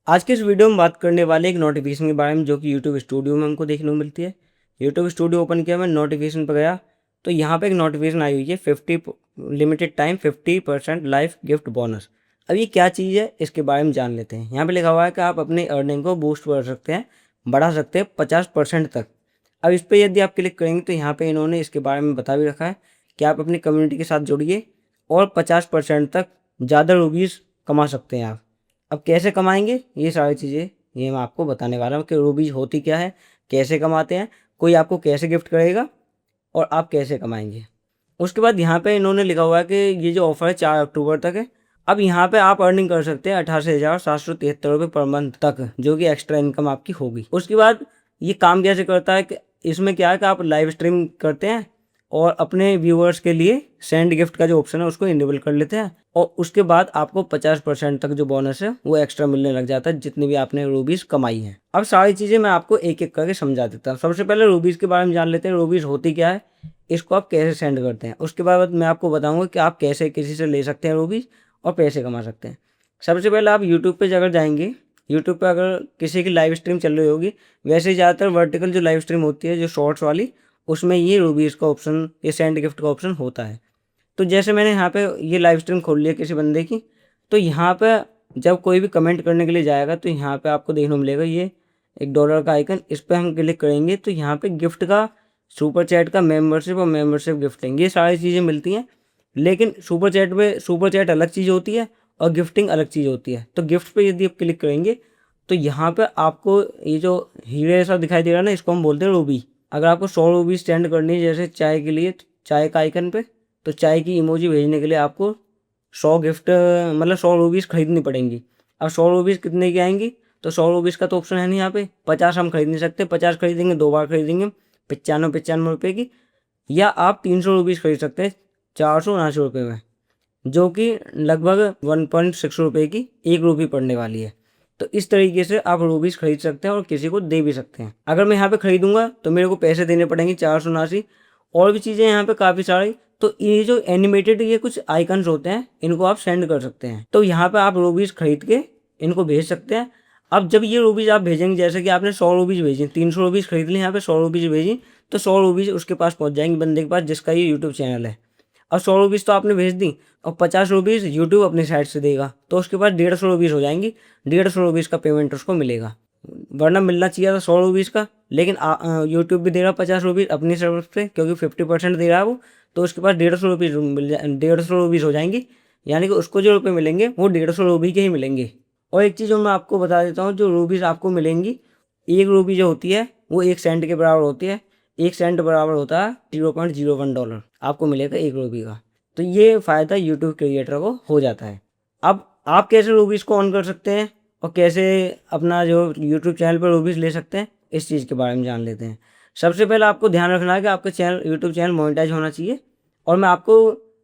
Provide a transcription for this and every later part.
आज के इस वीडियो में बात करने वाले एक नोटिफिकेशन के बारे में जो कि यूट्यूब स्टूडियो में हमको देखने को मिलती है। यूट्यूब स्टूडियो ओपन किया, मैं नोटिफिकेशन पर गया तो यहाँ पे एक नोटिफिकेशन आई हुई है 50 limited time 50% life gift bonus. अब ये क्या चीज़ है इसके बारे में जान लेते हैं। यहाँ पे लिखा हुआ है कि आप अपनी अर्निंग को बूस्ट कर सकते हैं, बढ़ा सकते हैं 50% तक। अब इस पर यदि आप क्लिक करेंगे तो यहाँ पे इन्होंने इसके बारे में बता भी रखा है कि आप अपनी कम्युनिटी के साथ जुड़िए और 50% तक ज़्यादा रूबीज़ कमा सकते हैं आप। अब कैसे कमाएंगे ये सारी चीज़ें ये मैं आपको बताने वाला हूँ कि रूबीज होती क्या है, कैसे कमाते हैं, कोई आपको कैसे गिफ्ट करेगा और आप कैसे कमाएंगे। उसके बाद यहाँ पे इन्होंने लिखा हुआ है कि ये जो ऑफर है 4 अक्टूबर तक है। अब यहाँ पे आप अर्निंग कर सकते हैं 88,773 रुपये पर मंथ तक, जो कि एक्स्ट्रा इनकम आपकी होगी। उसके बाद ये काम कैसे करता है कि इसमें क्या है कि आप लाइव स्ट्रीम करते हैं और अपने व्यूअर्स के लिए सेंड गिफ्ट का जो ऑप्शन है उसको इनेबल कर लेते हैं और उसके बाद आपको 50% तक जो बोनस है वो एक्स्ट्रा मिलने लग जाता है जितनी भी आपने रूबीज कमाई है। अब सारी चीज़ें मैं आपको एक एक करके समझा देता हूँ। सबसे पहले रूबीज के बारे में जान लेते हैं। रूबीज होती क्या है, इसको आप कैसे सेंड करते हैं। उसके बाद मैं आपको बताऊंगा कि आप कैसे किसी से ले सकते हैं रूबीज और पैसे कमा सकते हैं। सबसे पहले आप यूट्यूब पे अगर जाएंगे, यूट्यूब पे अगर किसी की लाइव स्ट्रीम चल रही होगी, वैसे ज़्यादातर वर्टिकल जो लाइव स्ट्रीम होती है जो शॉर्ट्स वाली, उसमें ये रूबीज का ऑप्शन, ये सेंड गिफ्ट का ऑप्शन होता है। तो जैसे मैंने यहाँ पे ये लाइव स्ट्रीम खोल लिया किसी बंदे की, तो यहाँ पे जब कोई भी कमेंट करने के लिए जाएगा तो यहाँ पे आपको देखने को मिलेगा ये $1 का आइकन। इस पर हम क्लिक करेंगे तो यहाँ पे गिफ्ट का, सुपर चैट का, मेंबरशिप और मेंबरशिप गिफ्टिंग, ये सारी चीज़ें मिलती हैं। लेकिन सुपर चैट में सुपर चैट अलग चीज़ होती है और गिफ्टिंग अलग चीज़ होती है। तो गिफ्ट पे यदि आप क्लिक करेंगे तो यहाँ पे आपको ये जो हीरे ऐसा दिखाई दे रहा है ना, इसको हम बोलते हैं रूबी। अगर आपको 100 रूबी सेंड करनी है जैसे चाय के लिए, चाय का आइकन पे, तो चाय की इमोजी भेजने के लिए आपको 100 गिफ्ट मतलब 100 रूबीज़ खरीदनी पड़ेंगी। अब 100 रूबीज़ कितने की आएंगी, तो 100 रूबीज़ का तो ऑप्शन है नहीं यहाँ पे। 50 हम खरीद नहीं सकते, 50 खरीदेंगे 2 बार खरीदेंगे 95 रुपये की। या आप 300 रूबीज़ खरीद सकते हैं 479 रुपये में, जो कि लगभग 1.6 रुपये की एक रूबी पड़ने वाली है। तो इस तरीके से आप रूबीज़ खरीद सकते हैं और किसी को दे भी सकते हैं। अगर मैं यहाँ पे खरीदूंगा तो मेरे को पैसे देने पड़ेंगे 479। और भी चीज़ें यहाँ पे काफ़ी सारी। तो ये जो एनिमेटेड ये कुछ आइकन्स होते हैं इनको आप सेंड कर सकते हैं। तो यहाँ पे आप रूबीज़ खरीद के इनको भेज सकते हैं। अब जब ये रूबीज़ आप भेजेंगे, जैसे कि आपने 100 रूबीज़ भेजी, 300 रूबीज़ खरीद ली, यहाँ पे 100 रूबीज़ भेजी, तो 100 रूबीज़ उसके पास पहुँच जाएंगी बंदे के पास जिसका ये यूट्यूब चैनल है। अब 100 रूबीज़ तो आपने भेज दी और 50 रूबीज़ यूट्यूब अपनी साइड से देगा, तो उसके पास 150 रूबीज़ हो जाएंगी। 150 रूबीज़ का पेमेंट उसको मिलेगा। वरना मिलना चाहिए था 100 रूबीज़ का, लेकिन यूट्यूब भी दे रहा 50 रूबीज़ अपनी तरफ से, क्योंकि 50% दे रहा है वो। तो उसके पास 150 रूबीज़ मिल जाए, 150 रूबीज़ हो जाएंगी। यानी कि उसको जो रुपये मिलेंगे वो 150 रूबी के ही मिलेंगे। और एक चीज़ जो मैं आपको बता देता हूँ, जो रूबीज़ आपको मिलेंगी, एक रूबी जो होती है वो 1 सेंट के बराबर होती है। 1 सेंट बराबर होता है $0.01 आपको मिलेगा एक रूबी का। तो ये फ़ायदा यूट्यूब क्रिएटर को हो जाता है। अब आप कैसे रूबीज़ को ऑन कर सकते हैं और कैसे अपना जो यूट्यूब चैनल पर रूबीज़ ले सकते हैं, इस चीज़ के बारे में जान लेते हैं। सबसे पहले आपको ध्यान रखना है कि आपका चैनल, यूट्यूब चैनल मोनेटाइज होना चाहिए। और मैं आपको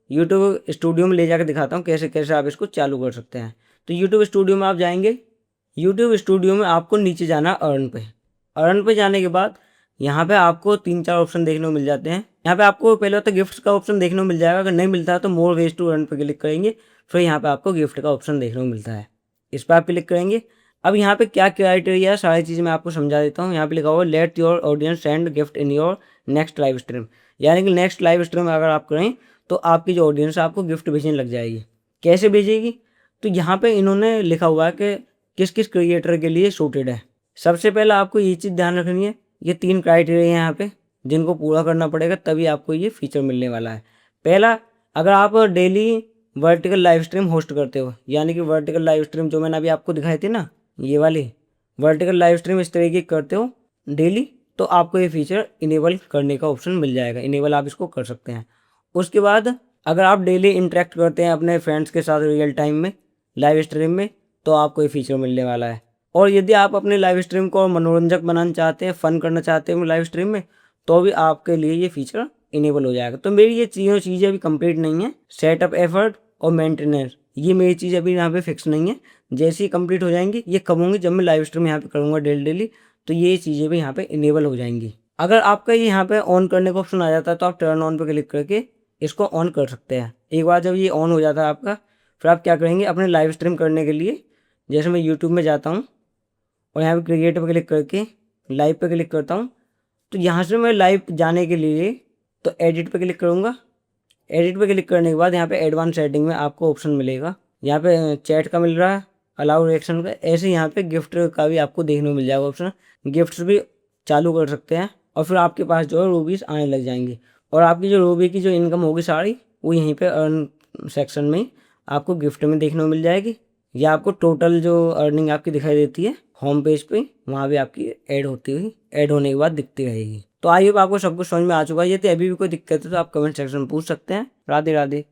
यूट्यूब स्टूडियो में ले जाकर दिखाता हूँ कैसे कैसे आप इसको चालू कर सकते हैं। तो यूट्यूब स्टूडियो में आप जाएंगे, यूट्यूब स्टूडियो में आपको नीचे जाना अर्न पे। अर्न पे जाने के बाद यहाँ पे आपको 3-4 ऑप्शन देखने को मिल जाते हैं। यहाँ पे आपको पहले तो गिफ्ट का ऑप्शन देखने को मिल जाएगा। अगर नहीं मिलता है तो मोर वेज टू अर्न पे क्लिक करेंगे, फिर यहाँ पे आपको गिफ्ट का ऑप्शन देखने को मिलता है, इस पर आप क्लिक करेंगे। अब यहाँ पे क्या क्राइटेरिया है सारी चीज़ें मैं आपको समझा देता हूँ। यहाँ पे लिखा हुआ let your audience send gift in your next live stream, यानी कि नेक्स्ट लाइव स्ट्रीम अगर आप करें तो आपकी जो ऑडियंस है आपको गिफ्ट भेजने लग जाएगी। कैसे भेजेगी, तो यहाँ पे इन्होंने लिखा हुआ है कि किस किस क्रिएटर के लिए सूटेड है। सबसे पहले आपको ये चीज़ ध्यान रखनी है, ये 3 क्राइटेरिया हैं यहाँ पे जिनको पूरा करना पड़ेगा तभी आपको ये फीचर मिलने वाला है। पहला, अगर आप daily vertical live stream host करते हो, यानी कि वर्टिकल लाइव स्ट्रीम जो मैंने अभी आपको दिखाई थी ना, ये वाली वर्टिकल लाइव स्ट्रीम इस तरीके की करते हो डेली, तो आपको ये फीचर इनेबल करने का ऑप्शन मिल जाएगा। इनेबल आप इसको कर सकते हैं। उसके बाद अगर आप डेली इंटरेक्ट करते हैं अपने फ्रेंड्स के साथ रियल टाइम में लाइव स्ट्रीम में, तो आपको ये फीचर मिलने वाला है। और यदि आप अपने लाइव स्ट्रीम को मनोरंजक बनाना चाहते हैं, फ़न करना चाहते हैं लाइव स्ट्रीम में, तो भी आपके लिए ये फीचर इनेबल हो जाएगा। तो मेरी ये तीनों चीज़ें अभी कंप्लीट नहीं है, सेटअप, एफर्ट और मेंटेनेंस, ये मेरी चीज़ अभी यहाँ पे फिक्स नहीं है। जैसे ही कंप्लीट हो जाएंगी, ये कब होंगी, जब मैं लाइव स्ट्रीम यहाँ पे करूँगा डेली, तो ये चीज़ें भी यहाँ पे इनेबल हो जाएंगी। अगर आपका ये यहाँ पे ऑन करने का ऑप्शन आ जाता है तो आप टर्न ऑन पे क्लिक करके इसको ऑन कर सकते हैं। एक बार जब ये ऑन हो जाता है आपका, फिर आप क्या करेंगे, अपने लाइव स्ट्रीम करने के लिए, जैसे मैं यूट्यूब में जाता हूँ और यहाँ पे क्रिएट पे क्लिक करके लाइव पे क्लिक करता हूँ। तो यहाँ से मैं लाइव जाने के लिए तो एडिट पे क्लिक करूँगा। एडिट पे क्लिक करने के बाद यहाँ पे एडवांस सेटिंग में आपको ऑप्शन मिलेगा। यहाँ पे चैट का मिल रहा है, अलाउ रिएक्शन का। ऐसे यहाँ पे गिफ्ट का भी आपको देखने को मिल जाएगा ऑप्शन। गिफ्ट्स भी चालू कर सकते हैं और फिर आपके पास जो है रूबीज आने लग जाएंगी और आपकी जो रूबी की जो इनकम होगी सारी वो यहीं पे अर्न सेक्शन में आपको गिफ्ट में देखने को मिल जाएगी, या आपको टोटल जो अर्निंग आपकी दिखाई देती है होम पेज पे, वहाँ भी आपकी ऐड होती हुई ऐड होने के बाद दिखती रहेगी। तो आई होप आपको सब कुछ समझ में आ चुका है। यदि अभी भी कोई दिक्कत है तो आप कमेंट सेक्शन में पूछ सकते हैं। राधे राधे।